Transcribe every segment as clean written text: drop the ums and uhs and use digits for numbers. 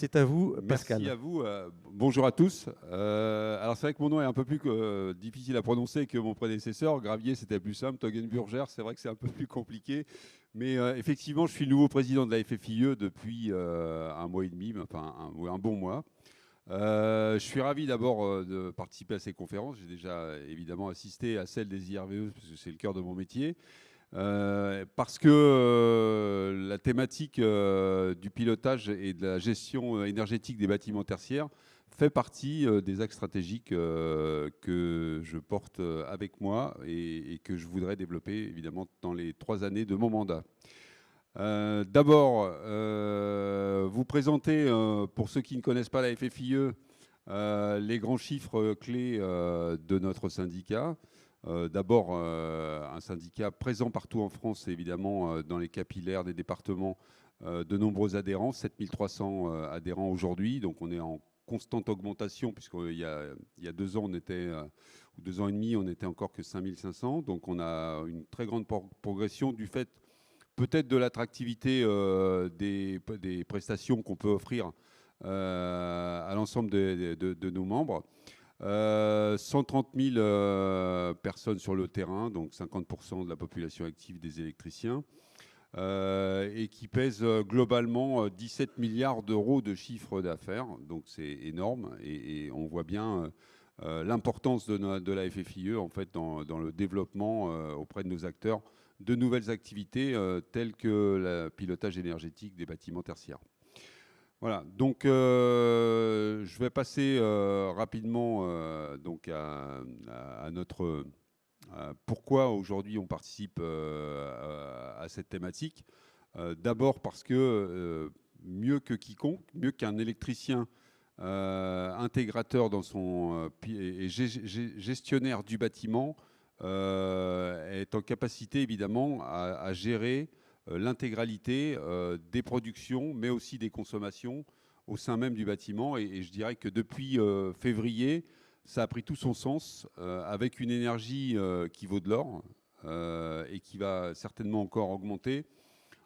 C'est à vous, Merci Pascal. à vous. Bonjour à tous. Alors c'est vrai que mon nom est un peu plus difficile à prononcer que mon prédécesseur. Gravier, c'était plus simple. Toggenburger, c'est vrai que c'est un peu plus compliqué. Mais effectivement, je suis le nouveau président de la FFIE depuis un mois et demi, enfin un bon mois. Je suis ravi d'abord de participer à ces conférences. J'ai déjà évidemment assisté à celle des IRVE parce que c'est le cœur de mon métier. Parce que la thématique du pilotage et de la gestion énergétique des bâtiments tertiaires fait partie des axes stratégiques que je porte avec moi et que je voudrais développer évidemment dans les 3 années de mon mandat. D'abord, vous présenter, pour ceux qui ne connaissent pas la FFIE, les grands chiffres clés de notre syndicat. D'abord, un syndicat présent partout en France, évidemment, dans les capillaires des départements, de nombreux adhérents, 7300 adhérents aujourd'hui. Donc on est en constante augmentation, puisqu'il y a 2 ans, on était, ou 2 ans et demi, on n'était encore que 5500. Donc on a une très grande progression du fait peut-être de l'attractivité des prestations qu'on peut offrir à l'ensemble de nos membres. 130 000 personnes sur le terrain, donc 50% de la population active des électriciens, et qui pèse globalement 17 milliards d'euros de chiffre d'affaires. Donc c'est énorme et on voit bien l'importance de la FFIE en fait, dans le développement auprès de nos acteurs de nouvelles activités telles que le pilotage énergétique des bâtiments tertiaires. Voilà, donc je vais passer rapidement donc à notre pourquoi aujourd'hui on participe à cette thématique. D'abord parce que mieux que quiconque, mieux qu'un électricien intégrateur dans son et gestionnaire du bâtiment est en capacité évidemment à gérer l'intégralité des productions, mais aussi des consommations au sein même du bâtiment. Et je dirais que depuis février, ça a pris tout son sens avec une énergie qui vaut de l'or et qui va certainement encore augmenter.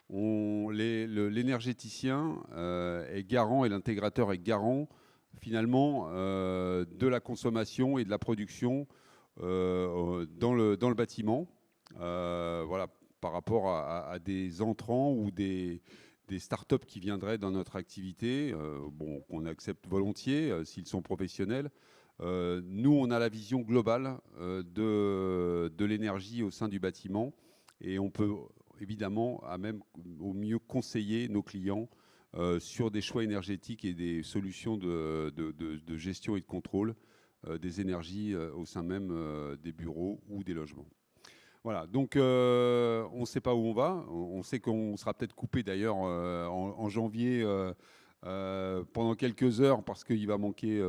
L'énergéticien est garant et l'intégrateur est garant finalement de la consommation et de la production dans le bâtiment. Voilà, par rapport à des entrants ou des startups qui viendraient dans notre activité, bon, qu'on accepte volontiers s'ils sont professionnels. Nous, on a la vision globale de l'énergie au sein du bâtiment et on peut évidemment à même au mieux conseiller nos clients sur des choix énergétiques et des solutions de gestion et de contrôle des énergies au sein même des bureaux ou des logements. Voilà, donc on ne sait pas où on va. On sait qu'on sera peut-être coupé d'ailleurs en janvier pendant quelques heures parce qu'il va manquer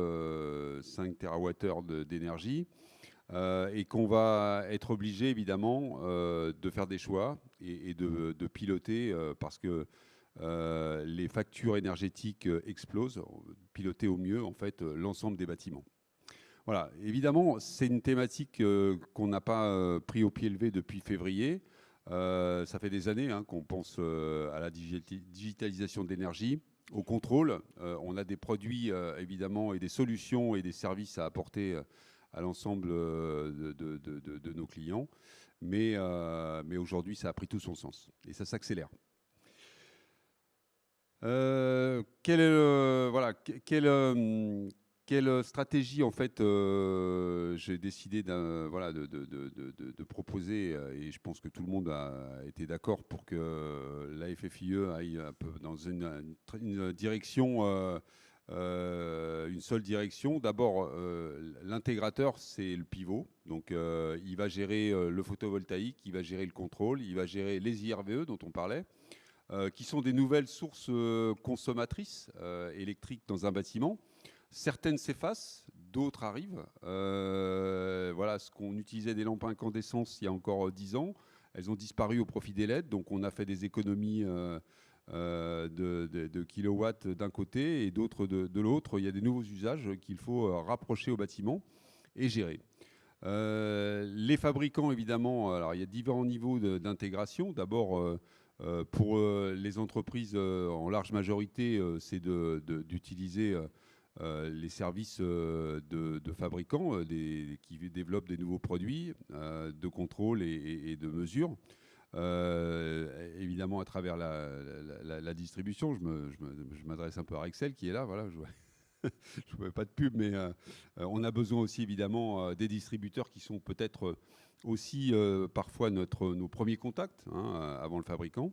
5 TWh d'énergie et qu'on va être obligé évidemment de faire des choix et de piloter parce que les factures énergétiques explosent, piloter au mieux en fait l'ensemble des bâtiments. Voilà, évidemment, c'est une thématique qu'on n'a pas pris au pied levé depuis février. Ça fait des années qu'on pense à la digitalisation de l'énergie, au contrôle. On a des produits, évidemment, et des solutions et des services à apporter à l'ensemble de nos clients. Mais aujourd'hui, ça a pris tout son sens et ça s'accélère. Quelle stratégie en fait j'ai décidé voilà, de proposer et je pense que tout le monde a été d'accord pour que la FFIE aille un peu dans une direction, une seule direction. D'abord, l'intégrateur, c'est le pivot. Donc, il va gérer le photovoltaïque, il va gérer le contrôle, il va gérer les IRVE dont on parlait. Qui sont des nouvelles sources consommatrices électriques dans un bâtiment. Certaines s'effacent, d'autres arrivent. Voilà, ce qu'on utilisait des lampes à incandescence il y a encore 10 ans, elles ont disparu au profit des LED. Donc on a fait des économies de kilowatts d'un côté et d'autres de l'autre. Il y a des nouveaux usages qu'il faut rapprocher au bâtiment et gérer. Les fabricants, évidemment, alors il y a différents niveaux d'intégration. D'abord, Pour les entreprises, en large majorité, c'est d'utiliser les services de fabricants qui développent des nouveaux produits de contrôle et de mesure. Évidemment, à travers la distribution, je m'adresse un peu à Rexel qui est là. Voilà, je ne fais pas de pub, mais on a besoin aussi évidemment des distributeurs qui sont peut-être aussi parfois nos premiers contacts avant le fabricant.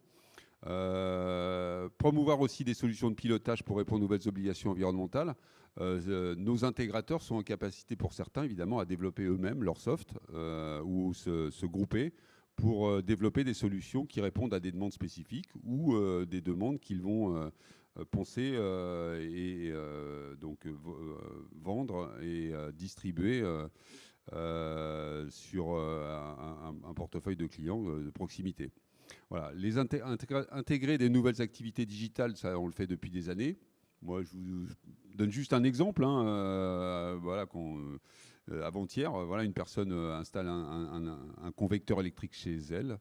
Promouvoir aussi des solutions de pilotage pour répondre aux nouvelles obligations environnementales. Nos intégrateurs sont en capacité pour certains évidemment à développer eux-mêmes leur soft ou se grouper pour développer des solutions qui répondent à des demandes spécifiques ou des demandes qu'ils vont poncer et donc vendre et distribuer sur un portefeuille de clients de proximité. Voilà. Intégrer des nouvelles activités digitales, ça on le fait depuis des années. Moi, je vous donne juste un exemple. Voilà, avant-hier, voilà, une personne installe un convecteur électrique chez elle,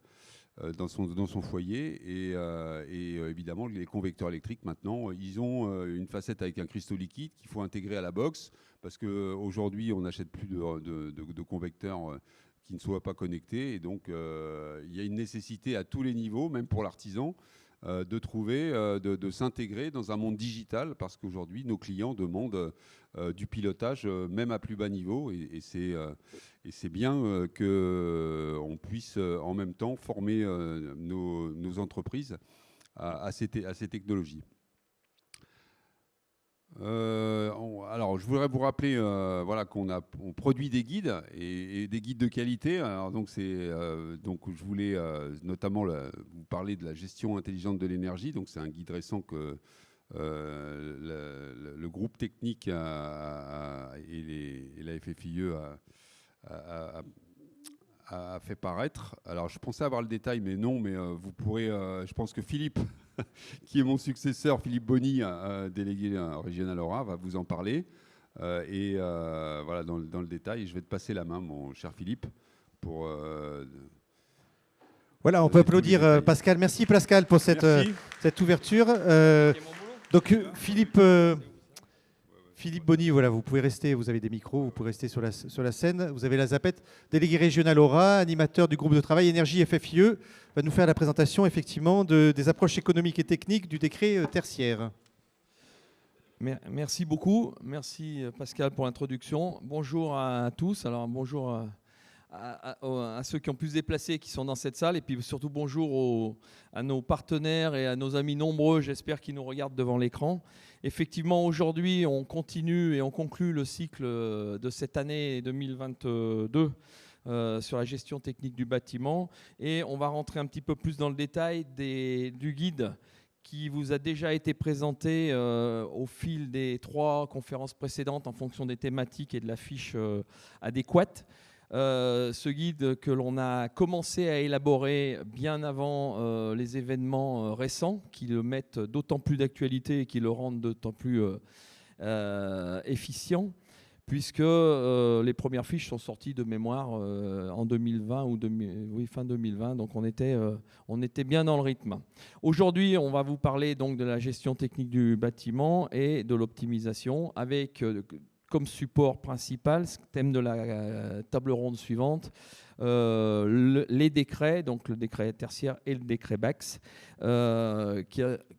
dans son foyer. Et évidemment, les convecteurs électriques, maintenant, ils ont une facette avec un cristaux liquide qu'il faut intégrer à la box. Parce qu'aujourd'hui, on n'achète plus de convecteurs qui ne soient pas connectés. Et donc, il y a une nécessité à tous les niveaux, même pour l'artisan, de trouver, de s'intégrer dans un monde digital, parce qu'aujourd'hui, nos clients demandent du pilotage, même à plus bas niveau, et c'est bien qu'on puisse en même temps former nos entreprises à ces technologies. Alors, je voudrais vous rappeler voilà, qu'on produit des guides et des guides de qualité. Alors, donc, je voulais notamment vous parler de la gestion intelligente de l'énergie. Donc, c'est un guide récent que le groupe technique et la FFIE a fait paraître. Alors, je pensais avoir le détail, mais non. Mais vous pourrez. Je pense que Philippe, qui est mon successeur, Philippe Bonny, délégué régional Aura, va vous en parler. Voilà, dans le détail, je vais te passer la main, mon cher Philippe, pour. Voilà, on peut applaudir Pascal. Merci Pascal pour cette ouverture. Donc Philippe Bonny, voilà, vous pouvez rester, vous avez des micros, vous pouvez rester sur la scène. Vous avez la Zapette, délégué régional Aura, animateur du groupe de travail Énergie FFIE, va nous faire la présentation effectivement des approches économiques et techniques du décret tertiaire. Merci beaucoup, merci Pascal pour l'introduction. Bonjour à tous, alors bonjour à ceux qui ont pu se déplacer, qui sont dans cette salle, et puis surtout bonjour à nos partenaires et à nos amis nombreux, j'espère, qui nous regardent devant l'écran. Effectivement, aujourd'hui, on continue et on conclut le cycle de cette année 2022 sur la gestion technique du bâtiment, et on va rentrer un petit peu plus dans le détail du guide qui vous a déjà été présenté au fil des 3 conférences précédentes en fonction des thématiques et de la fiche adéquate. Ce guide que l'on a commencé à élaborer bien avant les événements récents, qui le mettent d'autant plus d'actualité et qui le rendent d'autant plus efficient, puisque les premières fiches sont sorties de mémoire en 2020 ou fin 2020, donc on était bien dans le rythme. Aujourd'hui, on va vous parler donc de la gestion technique du bâtiment et de l'optimisation avec comme support principal, thème de la table ronde suivante, les décrets, donc le décret tertiaire et le décret BAX,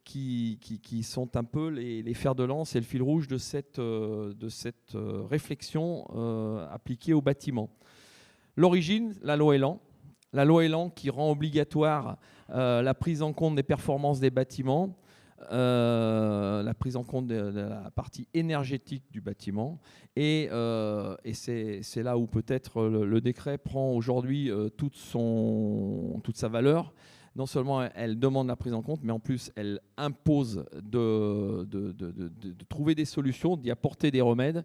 qui sont un peu les fers de lance et le fil rouge de cette réflexion appliquée au bâtiment. L'origine, la loi Elan. La loi Elan qui rend obligatoire la prise en compte des performances des bâtiments, la prise en compte de la partie énergétique du bâtiment, et c'est là où peut-être le décret prend aujourd'hui toute sa valeur. Non seulement elle demande la prise en compte, mais en plus elle impose de trouver des solutions, d'y apporter des remèdes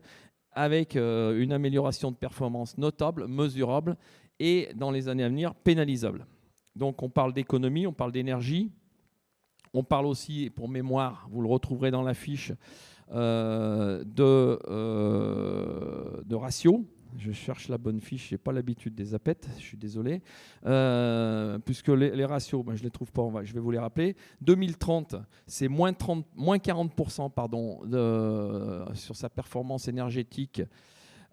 avec une amélioration de performance notable, mesurable et dans les années à venir pénalisable. Donc on parle d'économie, on parle d'énergie. On parle aussi, et pour mémoire, vous le retrouverez dans la fiche, de ratio. Je cherche la bonne fiche, je n'ai pas l'habitude des APET, je suis désolé. Puisque les ratios, je ne les trouve pas, je vais vous les rappeler. 2030, c'est moins 40% sur sa performance énergétique.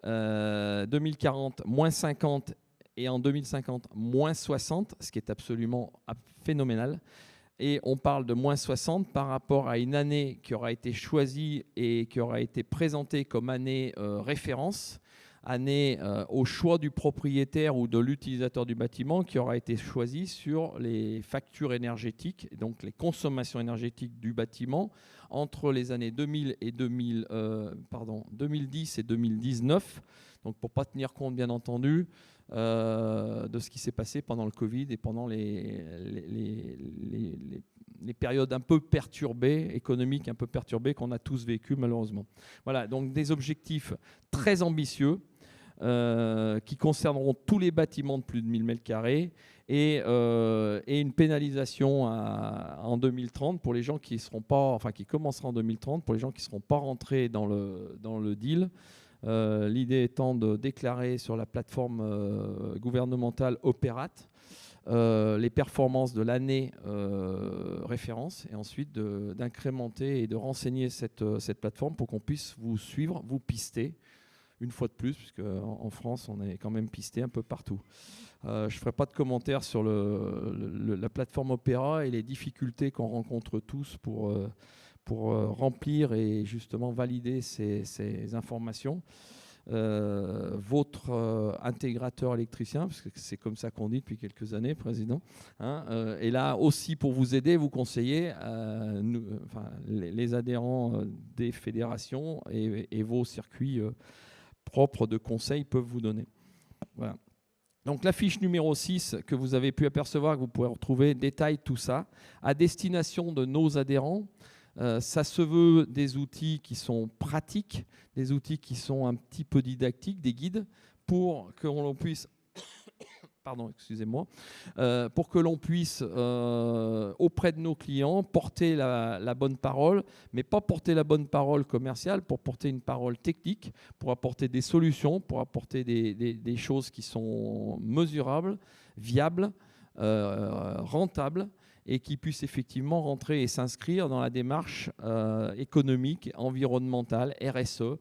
2040, moins 50, et en 2050, moins 60, ce qui est absolument phénoménal. Et on parle de moins 60 par rapport à une année qui aura été choisie et qui aura été présentée comme année référence, année au choix du propriétaire ou de l'utilisateur du bâtiment, qui aura été choisie sur les factures énergétiques, et donc les consommations énergétiques du bâtiment entre les années 2010 et 2019. Donc pour ne pas tenir compte, bien entendu, de ce qui s'est passé pendant le Covid et pendant les périodes un peu perturbées, économiques un peu perturbées qu'on a tous vécues malheureusement. Voilà, donc des objectifs très ambitieux qui concerneront tous les bâtiments de plus de 1000 m² et une pénalisation en 2030 pour les gens qui seront pas, enfin qui commenceront en 2030 pour les gens qui ne seront pas rentrés dans le deal. L'idée étant de déclarer sur la plateforme gouvernementale Opérat les performances de l'année référence, et ensuite d'incrémenter et de renseigner cette plateforme pour qu'on puisse vous suivre, vous pister, une fois de plus, puisque en France, on est quand même pisté un peu partout. Je ne ferai pas de commentaires sur la plateforme Opéra et les difficultés qu'on rencontre tous pour remplir et justement valider ces informations. Votre intégrateur électricien, parce que c'est comme ça qu'on dit depuis quelques années, Président, est là aussi pour vous aider, vous conseiller, les adhérents des fédérations et vos circuits propres de conseils peuvent vous donner. Voilà. Donc la fiche numéro 6 que vous avez pu apercevoir, que vous pouvez retrouver, détaille tout ça à destination de nos adhérents. Ça se veut des outils qui sont pratiques, des outils qui sont un petit peu didactiques, des guides, pour que l'on puisse, pour que l'on puisse auprès de nos clients porter la bonne parole, mais pas porter la bonne parole commerciale, pour porter une parole technique, pour apporter des solutions, pour apporter des choses qui sont mesurables, viables, rentables, et qui puissent effectivement rentrer et s'inscrire dans la démarche économique, environnementale, RSE,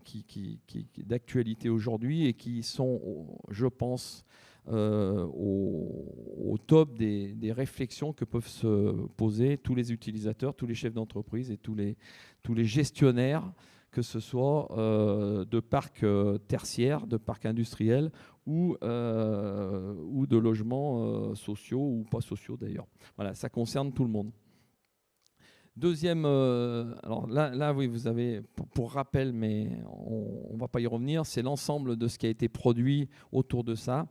qui d'actualité aujourd'hui et qui sont, je pense, au top des réflexions que peuvent se poser tous les utilisateurs, tous les chefs d'entreprise et tous les gestionnaires, que ce soit de parcs tertiaires, de parcs industriels ou de logements sociaux ou pas sociaux d'ailleurs. Voilà, ça concerne tout le monde. Deuxième, alors là oui, vous avez, pour rappel, mais on ne va pas y revenir, c'est l'ensemble de ce qui a été produit autour de ça,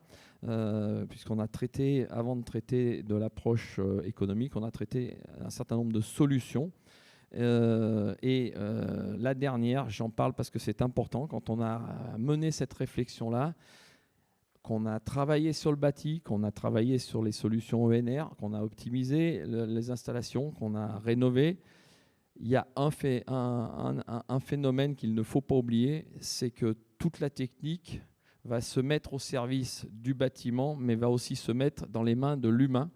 puisqu'on a traité, avant de traiter de l'approche économique, on a traité un certain nombre de solutions. La dernière, j'en parle parce que c'est important, quand on a mené cette réflexion-là, qu'on a travaillé sur le bâti, qu'on a travaillé sur les solutions ENR, qu'on a optimisé les installations, qu'on a rénové, il y a un phénomène qu'il ne faut pas oublier, c'est que toute la technique va se mettre au service du bâtiment, mais va aussi se mettre dans les mains de l'humain.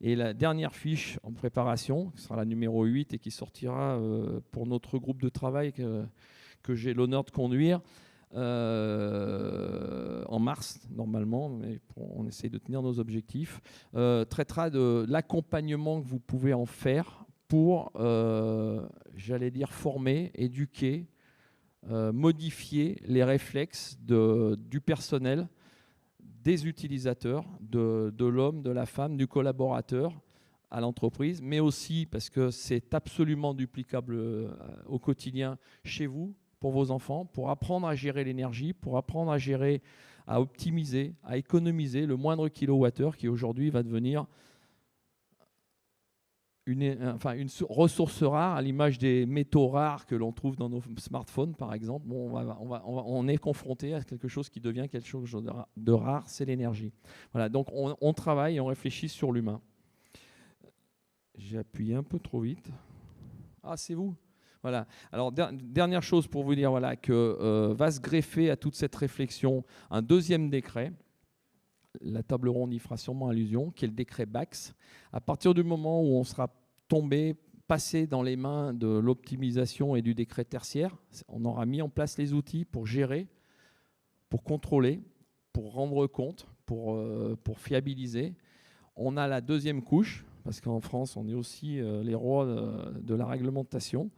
Et la dernière fiche en préparation, qui sera la numéro 8 et qui sortira pour notre groupe de travail que j'ai l'honneur de conduire, en mars normalement, mais on essaie de tenir nos objectifs, traitera de l'accompagnement que vous pouvez en faire pour, j'allais dire, former, éduquer, modifier les réflexes du personnel, des utilisateurs, de l'homme, de la femme, du collaborateur à l'entreprise, mais aussi parce que c'est absolument duplicable au quotidien chez vous, pour vos enfants, pour apprendre à gérer l'énergie, pour apprendre à gérer, à optimiser, à économiser le moindre kilowattheure qui aujourd'hui va devenir une ressource rare, à l'image des métaux rares que l'on trouve dans nos smartphones par exemple. Bon, on est confronté à quelque chose qui devient quelque chose de rare, c'est l'énergie. Voilà, donc on travaille et on réfléchit sur l'humain. J'ai appuyé un peu trop vite. Ah, c'est vous ? Voilà. Alors, dernière chose pour vous dire voilà, que va se greffer à toute cette réflexion un deuxième décret. La table ronde y fera sûrement allusion, qui est le décret BAX. À partir du moment où on sera passé dans les mains de l'optimisation et du décret tertiaire, on aura mis en place les outils pour gérer, pour contrôler, pour rendre compte, pour fiabiliser. On a la deuxième couche, parce qu'en France, on est aussi les rois de la réglementation.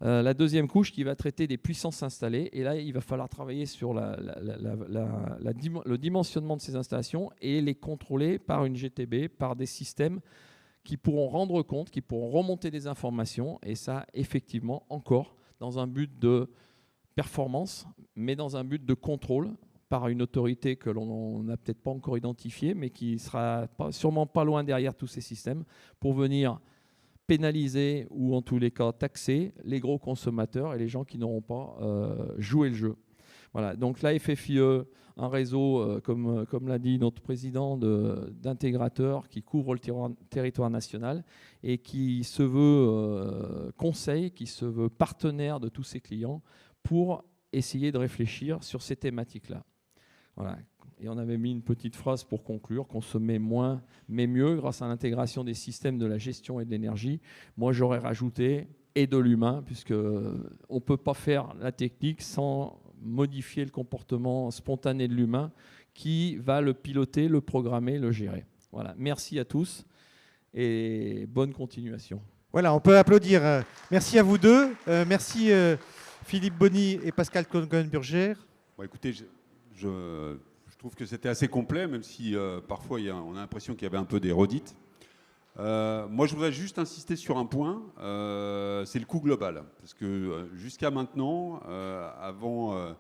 La deuxième couche qui va traiter des puissances installées. Et là, il va falloir travailler sur le dimensionnement de ces installations et les contrôler par une GTB, par des systèmes qui pourront rendre compte, qui pourront remonter des informations. Et ça, effectivement, encore dans un but de performance, mais dans un but de contrôle par une autorité que l'on n'a peut-être pas encore identifiée, mais qui sera sûrement pas loin derrière tous ces systèmes pour venir pénaliser ou en tous les cas taxer les gros consommateurs et les gens qui n'auront pas joué le jeu. Voilà, donc la FFIE, un réseau, comme l'a dit notre président, d'intégrateurs qui couvre le territoire national et qui se veut conseil, qui se veut partenaire de tous ses clients pour essayer de réfléchir sur ces thématiques-là. Voilà. Et on avait mis une petite phrase pour conclure, consommer moins mais mieux grâce à l'intégration des systèmes de la gestion et de l'énergie. Moi, j'aurais rajouté et de l'humain, puisqu'on ne peut pas faire la technique sans modifier le comportement spontané de l'humain qui va le piloter, le programmer, le gérer. Voilà. Merci à tous et bonne continuation. Voilà, on peut applaudir. Merci à vous deux. Merci Philippe Bonny et Pascal Cohen-Burger. Bon, écoutez, je trouve que c'était assez complet, même si parfois on a l'impression qu'il y avait un peu des redites. Moi, je voudrais juste insister sur un point, c'est le coût global. Parce que jusqu'à maintenant, avant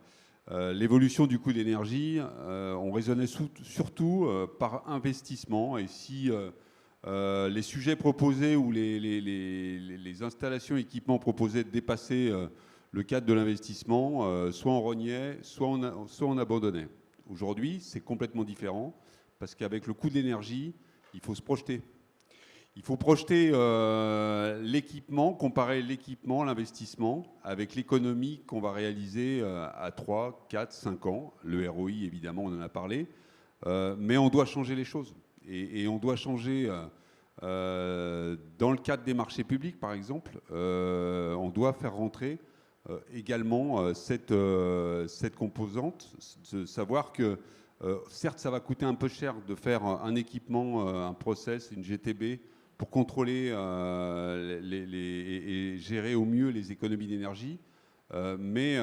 l'évolution du coût d'énergie, on raisonnait surtout par investissement. Et si les sujets proposés ou les installations et équipements proposés dépassaient le cadre de l'investissement, soit on rognait, soit on abandonnait. Aujourd'hui, c'est complètement différent, parce qu'avec le coût de l'énergie, il faut se projeter. Il faut projeter l'équipement, comparer l'équipement, l'investissement, avec l'économie qu'on va réaliser à 3, 4, 5 ans. Le ROI, évidemment, on en a parlé. Mais on doit changer les choses. Et on doit changer, dans le cadre des marchés publics, par exemple, on doit faire rentrer également cette composante, de savoir que certes ça va coûter un peu cher de faire un équipement, un process, une GTB pour contrôler et gérer au mieux les économies d'énergie, mais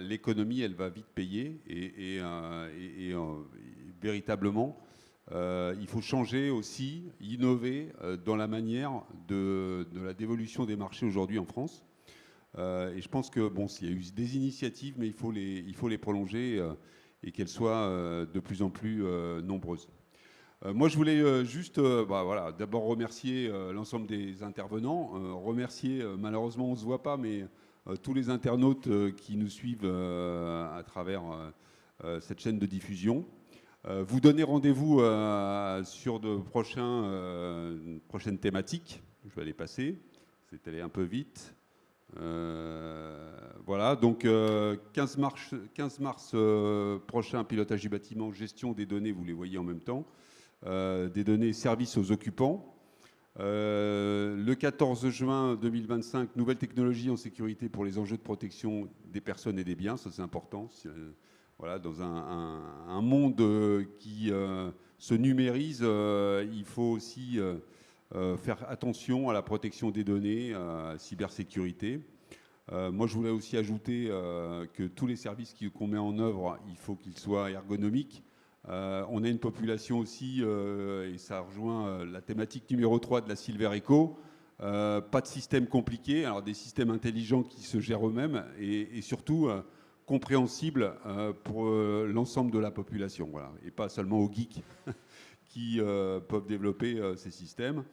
l'économie elle va vite payer et véritablement il faut changer aussi, innover dans la manière de la dévolution des marchés aujourd'hui en France. Et je pense que bon, il y a eu des initiatives, mais il faut les prolonger et qu'elles soient de plus en plus nombreuses. Moi, je voulais juste voilà, d'abord remercier l'ensemble des intervenants, remercier, malheureusement on ne se voit pas, mais tous les internautes qui nous suivent à travers cette chaîne de diffusion. Vous donner rendez-vous sur de prochaines thématiques. Je vais les passer, c'est allé un peu vite. Voilà, donc 15 mars prochain, pilotage du bâtiment, gestion des données, vous les voyez en même temps, des données services aux occupants. Le 14 juin 2025, nouvelles technologies en sécurité pour les enjeux de protection des personnes et des biens, ça c'est important. Voilà, dans un monde qui se numérise, il faut aussi faire attention à la protection des données, à la cybersécurité. Moi, je voulais aussi ajouter que tous les services qu'on met en œuvre, il faut qu'ils soient ergonomiques. On a une population aussi, et ça rejoint la thématique numéro 3 de la Silver Eco, pas de système compliqué, alors des systèmes intelligents qui se gèrent eux-mêmes et surtout compréhensibles pour l'ensemble de la population, voilà, et pas seulement aux geeks qui peuvent développer ces systèmes.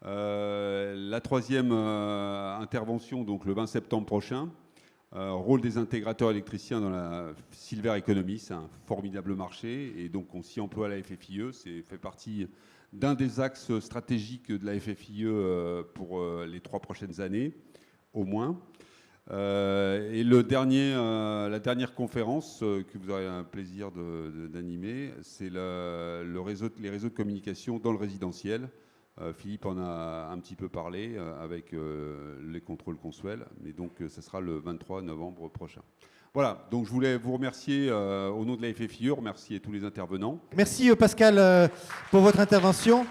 La troisième intervention, donc le 20 septembre prochain, rôle des intégrateurs électriciens dans la Silver Economy, c'est un formidable marché et donc on s'y emploie à la FFIE, c'est fait partie d'un des axes stratégiques de la FFIE pour les 3 prochaines années, au moins. Et la dernière conférence que vous aurez un plaisir d'animer, c'est les réseaux de communication dans le résidentiel. Philippe en a un petit peu parlé avec les contrôles consuels, mais donc ça sera le 23 novembre prochain. Voilà, donc je voulais vous remercier au nom de la FFIE, remercier tous les intervenants. Merci Pascal pour votre intervention.